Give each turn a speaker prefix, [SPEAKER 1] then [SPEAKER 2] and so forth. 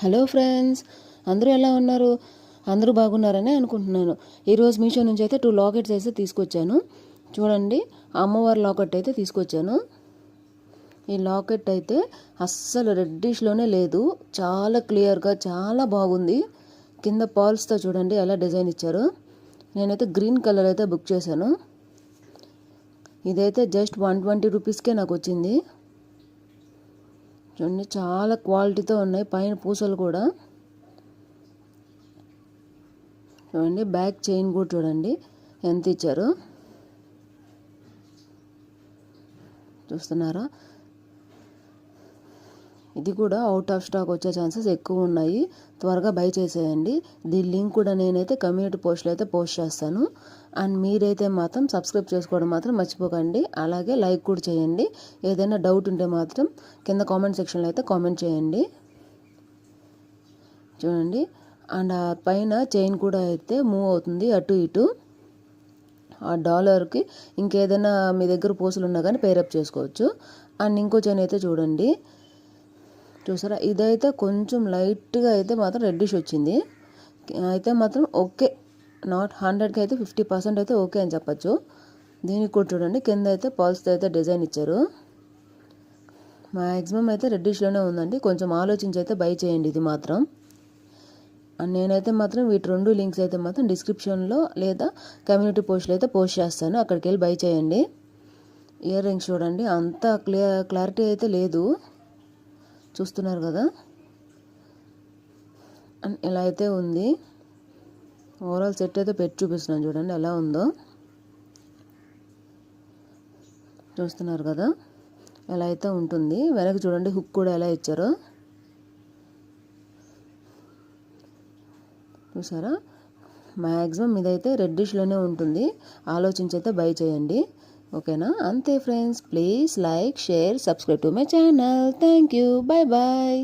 [SPEAKER 1] Hello friends, అందరూ ఎలా ఉన్నారు? అందరూ బాగున్నారని అనుకుంటున్నాను. ఈరోజు మీషో నుంచి అయితే 2 లాకెట్స్ అయితే తీసుకొచ్చాను. చూడండి, అమ్మవారి లాకెట్ అయితే తీసుకొచ్చాను. ఈ లాకెట్ అయితే అస్సలు రెడ్డిష్లోనే లేదు, చాలా క్లియర్గా చాలా బాగుంది. కింద పాల్స్తో చూడండి ఎలా డిజైన్ ఇచ్చారు. నేనైతే గ్రీన్ కలర్ అయితే బుక్ చేశాను. ఇదైతే జస్ట్ 120 రూపీస్కే నాకు వచ్చింది. చూడండి, చాలా క్వాలిటీతో ఉన్నాయి. పైన పూసలు కూడా చూడండి. బ్యాక్ చైన్ కూడా చూడండి ఎంత ఇచ్చారు, చూస్తున్నారా? ఇది కూడా అవుట్ ఆఫ్ స్టాక్ వచ్చే ఛాన్సెస్ ఎక్కువ ఉన్నాయి. త్వరగా బై చేసేయండి. దీని లింక్ కూడా నేనైతే కమ్యూనిటీ పోస్ట్లో అయితే పోస్ట్ చేస్తాను. అండ్ మీరైతే మాత్రం సబ్స్క్రైబ్ చేసుకోవడం మాత్రం మర్చిపోకండి. అలాగే లైక్ కూడా చేయండి. ఏదైనా డౌట్ ఉంటే మాత్రం కింద కామెంట్ సెక్షన్లో అయితే కామెంట్ చేయండి. చూడండి, అండ్ ఆ పైన చైన్ కూడా అయితే మూవ్ అవుతుంది అటు ఇటు. ఆ డాలర్కి ఇంకేదైనా మీ దగ్గర పూసలు ఉన్నా కానీ పేరప్ చేసుకోవచ్చు. అండ్ ఇంకో చైన్ అయితే చూడండి, చూసారా? ఇదైతే కొంచెం లైట్గా అయితే మాత్రం రెడ్డిష్ వచ్చింది. అయితే మాత్రం ఓకే, నాట్ 100కి అయితే 50% అయితే ఓకే అని చెప్పచ్చు. దీనికి కూడా చూడండి, కింద అయితే పల్స్తో అయితే డిజైన్ ఇచ్చారు. మ్యాక్సిమం అయితే రెడ్డిష్లోనే ఉందండి. కొంచెం ఆలోచించి అయితే బై చేయండి ఇది మాత్రం. అండ్ నేనైతే మాత్రం వీటి 2 లింక్స్ అయితే మాత్రం డిస్క్రిప్షన్లో లేదా కమ్యూనిటీ పోస్ట్లో అయితే పోస్ట్ చేస్తాను. అక్కడికి వెళ్ళి బై చేయండి. ఇయర్ రింగ్స్ చూడండి, అంత క్లారిటీ అయితే లేదు, చూస్తున్నారు కదా? అండ్ ఇలా అయితే ఉంది. ఓవరాల్ సెట్ అయితే పెట్టి చూపిస్తున్నాను, చూడండి ఎలా ఉందో. చూస్తున్నారు కదా ఎలా అయితే ఉంటుంది. వెనక్కి చూడండి, హుక్ కూడా ఎలా ఇచ్చారో చూసారా? మ్యాక్సిమం ఇదైతే రెడ్డిష్లోనే ఉంటుంది. ఆలోచించి అయితే బై చేయండి, ఓకేనా? అంతే friends, please like, share, subscribe to my channel. Thank you, bye bye.